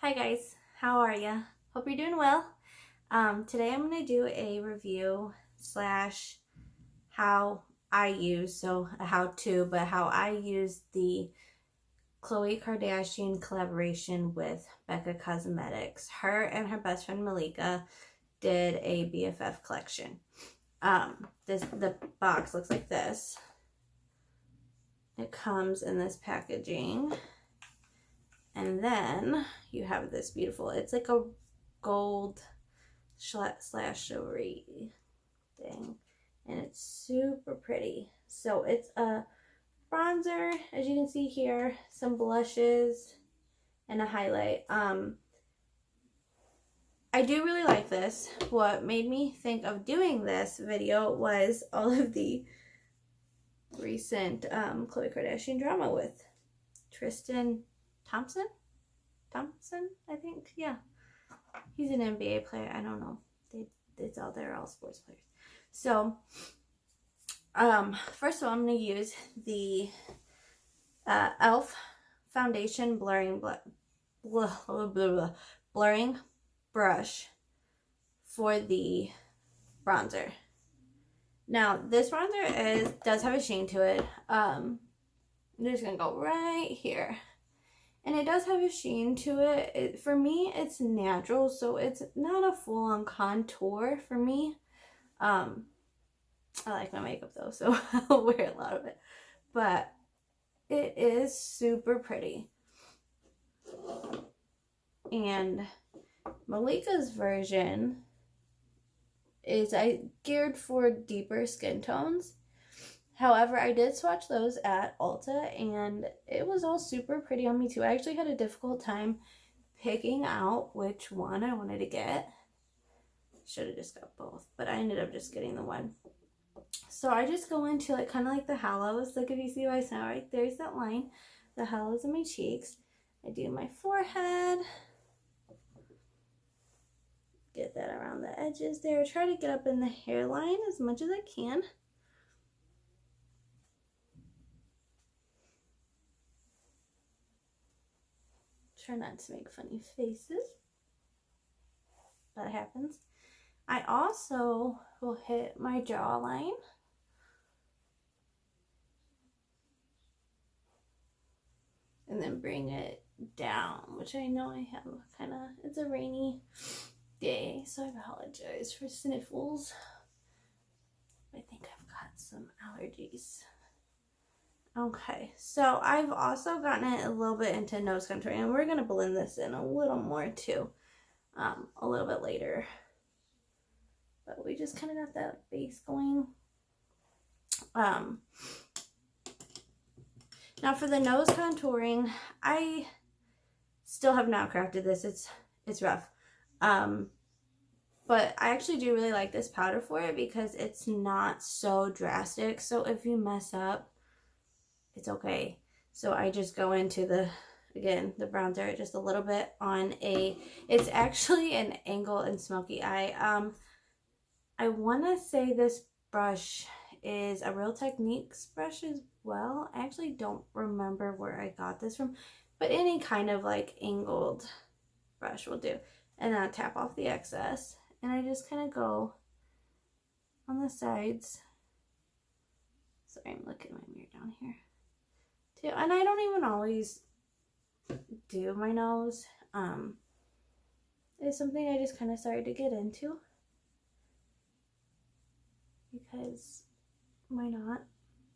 Hi guys, how are ya? Hope you're doing well. Today I'm going to do a review slash how I use, so a how to, but how I use the Khloe Kardashian collaboration with Becca Cosmetics. Her and her best friend Malika did a BFF collection. The box looks like this. It comes in this packaging. And then you have this beautiful, it's like a gold slash jewelry thing. And it's super pretty. So it's a bronzer, as you can see here, some blushes, and a highlight. I do really like this. What made me think of doing this video was all of the recent Khloe Kardashian drama with Tristan Thompson, I think. Yeah, he's an NBA player. I don't know. They're all sports players. So, first of all, I'm gonna use the Elf foundation blurring brush for the bronzer. Now, this bronzer does have a sheen to it. I'm just gonna go right here. And it does have a sheen to it. For me, it's natural, so it's not a full-on contour for me. I like my makeup though, so I'll wear a lot of it. But it is super pretty. And Malika's version is geared for deeper skin tones. However, I did swatch those at Ulta, and it was all super pretty on me too. I actually had a difficult time picking out which one I wanted to get. Should have just got both, but I ended up just getting the one. So I just go into like kind of like the hollows. Like if you see my snow right there's that line, the hollows of my cheeks. I do my forehead. Get that around the edges there. Try to get up in the hairline as much as I can. Try not to make funny faces. That happens. I also will hit my jawline. And then bring it down, which I know I have kind of, it's a rainy day, so I apologize for sniffles. I think I've got some allergies. Okay, so I've also gotten it a little bit into nose contouring, and we're going to blend this in a little more too, a little bit later. But we just kind of got that base going. Now for the nose contouring, I still have not crafted this. It's rough. But I actually do really like this powder for it because it's not so drastic. So if you mess up, it's okay. So I just go into the bronzer just a little bit on it's actually an Angle and Smoky Eye. I want to say this brush is a Real Techniques brush as well. I actually don't remember where I got this from, but any kind of like angled brush will do. And then I tap off the excess, and I just kind of go on the sides. Sorry, I'm looking at my mirror down here too. And I don't even always do my nose. It's something I just kind of started to get into because why not?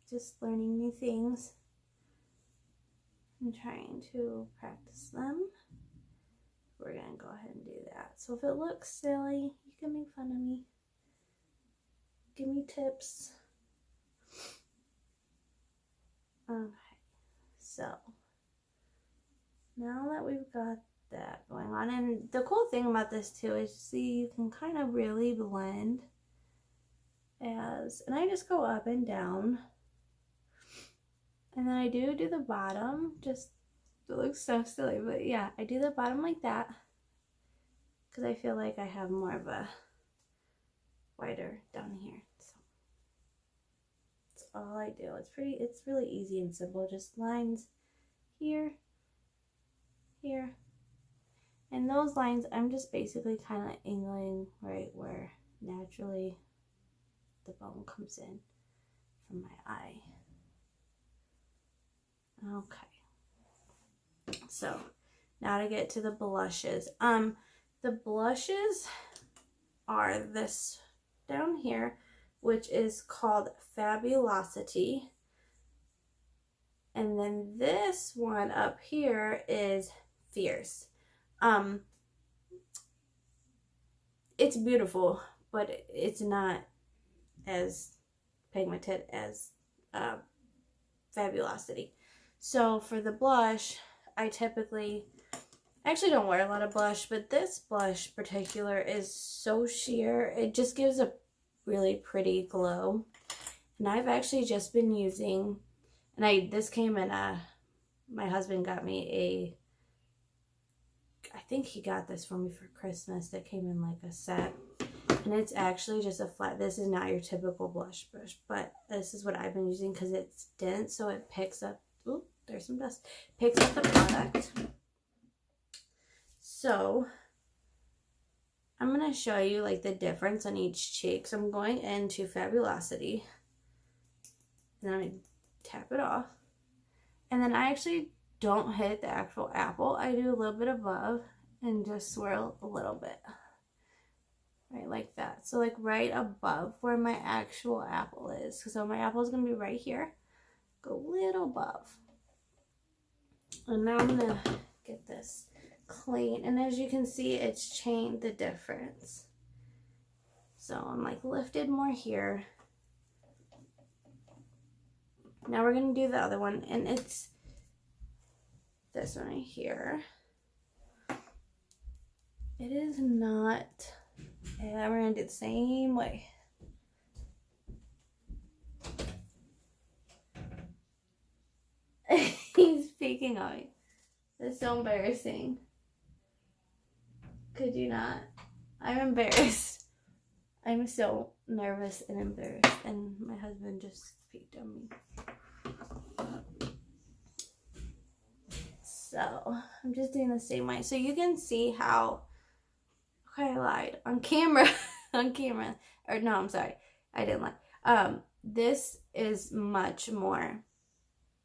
Just learning new things and trying to practice them. We're gonna go ahead and do that. So if it looks silly, you can make fun of me. Give me tips. Okay, so now that we've got that going on, and the cool thing about this too is, see, you can kind of really blend and I just go up and down, and then I do the bottom. Just, it looks so silly, but yeah, I do the bottom like that because I feel like I have more of a wider down here. So that's all I do. It's really easy and simple. Just lines here, here, those lines, I'm just basically kind of angling right where naturally the bone comes in from my eye. Okay. So now to get to the blushes. The blushes are this down here, which is called Fabulosity. And then this one up here is Fierce. It's beautiful, but it's not as pigmented as Fabulosity. So for the blush, I typically actually don't wear a lot of blush, but this blush particular is so sheer. It just gives a really pretty glow. And I've actually just been using, and this came in my husband got me I think he got this for me for Christmas. That came in like a set. And it's actually just a flat, this is not your typical blush brush, but this is what I've been using because it's dense, so it picks up, ooh, there's some dust, picks up the product. So I'm going to show you like the difference on each cheek. So I'm going into Fabulosity, and then I'm going to tap it off. And then I actually don't hit the actual apple. I do a little bit above and just swirl a little bit. Right, like that. So like right above where my actual apple is. So my apple is going to be right here. Go a little above. And now I'm going to get this clean. And as you can see, it's changed the difference. So I'm like lifted more here. Now we're going to do the other one. And it's this one right here. It is not, and we're going to do the same way. He's peeking on me. That's so embarrassing. Could you not? I'm embarrassed. I'm so nervous and embarrassed, and my husband just peeked on me. So I'm just doing the same way. So you can see how, okay, I lied on camera, or no, I'm sorry, I didn't lie. This is much more,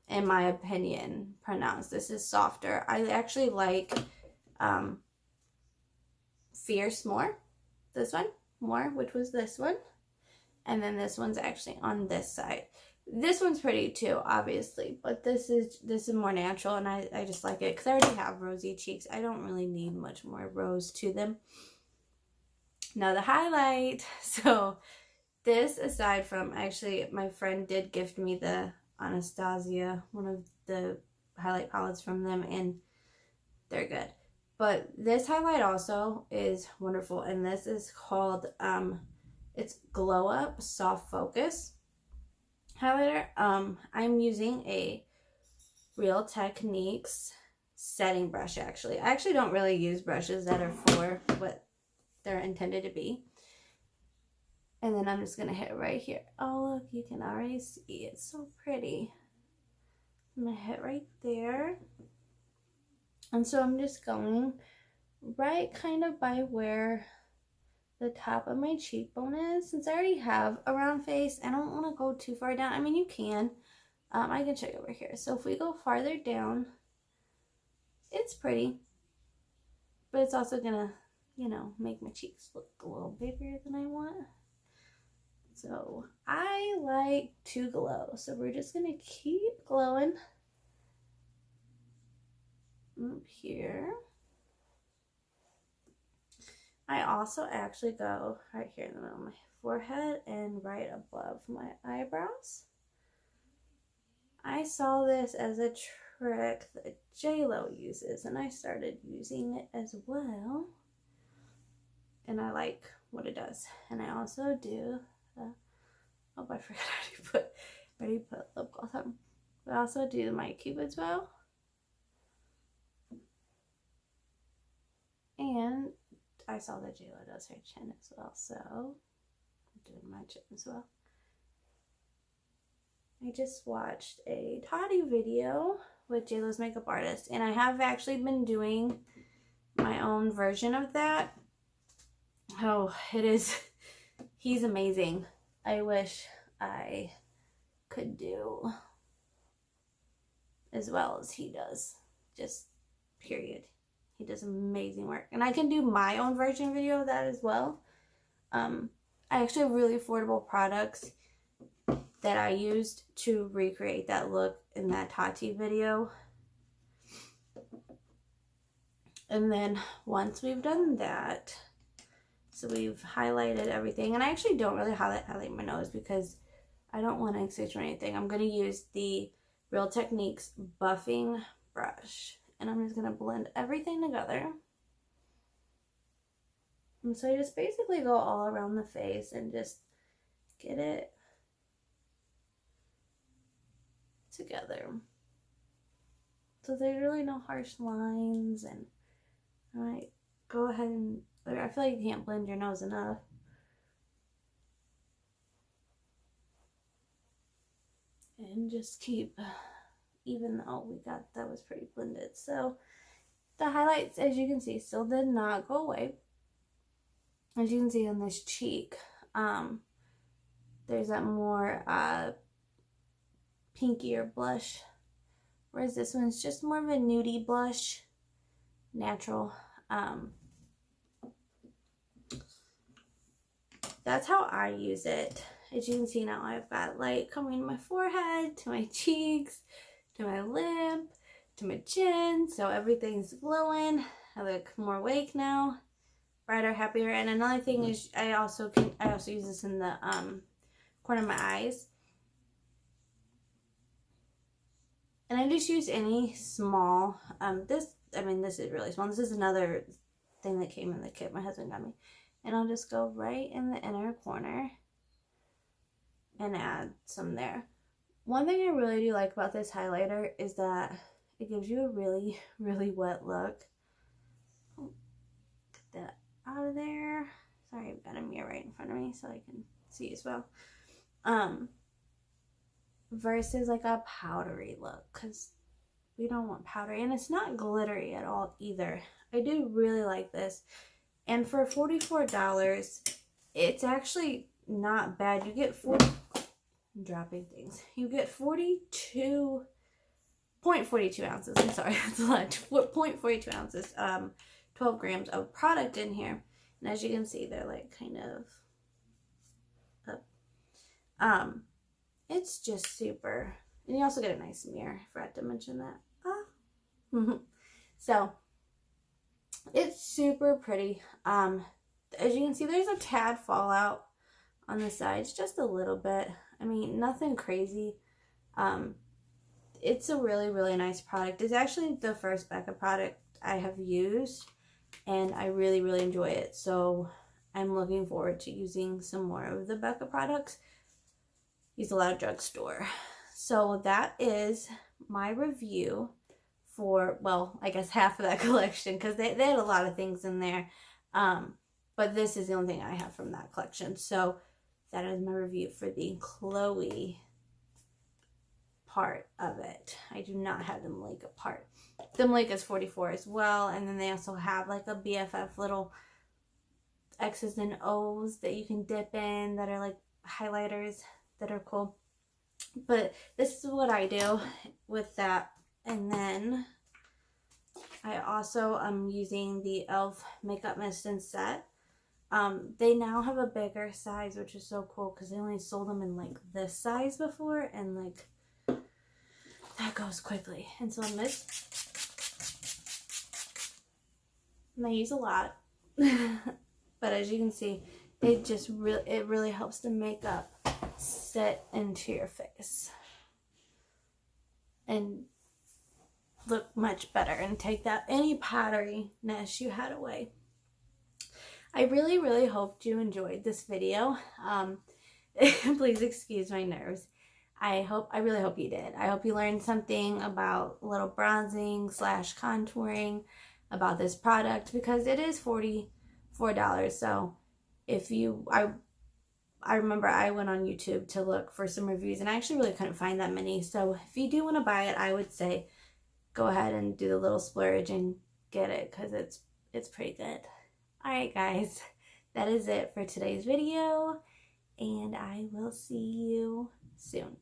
in my opinion, pronounced. This is softer. I actually like Fierce more, this one more, which was this one, and then this one's actually on this side. This one's pretty too, obviously, but this is more natural, and I just like it because I already have rosy cheeks. I don't really need much more rose to them. Now the highlight. So this, aside from, actually my friend did gift me the Anastasia, one of the highlight palettes from them, and they're good. But this highlight also is wonderful, and this is called it's Glow Up Soft Focus highlighter. I'm using a Real Techniques setting brush. I actually don't really use brushes that are for what they're intended to be. And then I'm just gonna hit right here. Oh, look, you can already see it's so pretty. I'm gonna hit right there. And so I'm just going right kind of by where the top of my cheekbone is. Since I already have a round face, I don't want to go too far down. I mean, you can. I can show you over here. So if we go farther down, it's pretty, but it's also gonna, you know, make my cheeks look a little bigger than I want. So I like to glow, so we're just gonna keep glowing up here. I also actually go right here in the middle of my forehead and right above my eyebrows. I saw this as a trick that J-Lo uses, and I started using it as well. And I like what it does. And I also do, oh, I forgot I already put lip gloss on. I also do my Cupid's bow. And I saw that J-Lo does her chin as well, so I'm doing my chin as well. I just watched a Toddy video with J-Lo's makeup artist, and I have actually been doing my own version of that. Oh, it is, he's amazing. I wish I could do as well as he does. Just period. He does amazing work. And I can do my own version video of that as well. I actually have really affordable products that I used to recreate that look in that Tati video. And then once we've done that, so we've highlighted everything, and I actually don't really highlight my nose because I don't want to exaggerate or anything. I'm going to use the Real Techniques buffing brush, and I'm just going to blend everything together. And so I just basically go all around the face and just get it together. So there's really no harsh lines, and I might go ahead and, I feel like you can't blend your nose enough. And just keep, even though we got, that was pretty blended. So the highlights, as you can see, still did not go away. As you can see on this cheek, there's that more pinkier blush, whereas this one's just more of a nudie blush, natural. That's how I use it. As you can see now, I've got light coming to my forehead, to my cheeks, to my lip, to my chin, so everything's glowing. I look more awake now, brighter, happier. And another thing is I also use this in the corner of my eyes. And I just use any small, this is really small. This is another thing that came in the kit my husband got me. And I'll just go right in the inner corner and add some there. One thing I really do like about this highlighter is that it gives you a really, really wet look. Oh, get that out of there. Sorry, I've got a mirror right in front of me so I can see as well. Versus like a powdery look, because we don't want powdery, and it's not glittery at all either. I do really like this, and for $44 it's actually not bad. You get I'm dropping things. You get 0.42 ounces. I'm sorry, that's a lot. 0.42 ounces, 12 grams of product in here, and as you can see, they're like kind of up. It's just super, and you also get a nice mirror. I forgot to mention that. So it's super pretty. As you can see, there's a tad fallout on the sides, just a little bit. I mean, nothing crazy. It's a really, really nice product. It's actually the first Becca product I have used, and I really, really enjoy it. So I'm looking forward to using some more of the Becca products. Use a lot of drugstore. So that is my review for, well, I guess half of that collection, because they had a lot of things in there. But this is the only thing I have from that collection. So that is my review for the Khloe part of it. I do not have the Malika part. The Malika is $44 as well. And then they also have like a BFF little X's and O's that you can dip in that are like highlighters that are cool. But this is what I do with that. And then I also am using the e.l.f. Makeup Mist and Set. They now have a bigger size, which is so cool because they only sold them in like this size before, and like that goes quickly. And so on this, and I use a lot, but as you can see, it just really helps the makeup set into your face and look much better and take that any powderiness you had away. I really, really hoped you enjoyed this video. Please excuse my nerves. I really hope you did. I hope you learned something about a little bronzing / contouring about this product, because it is $44. So if you, I remember I went on YouTube to look for some reviews, and I actually really couldn't find that many. So if you do want to buy it, I would say go ahead and do the little splurge and get it, because it's pretty good. Alright guys, that is it for today's video, and I will see you soon.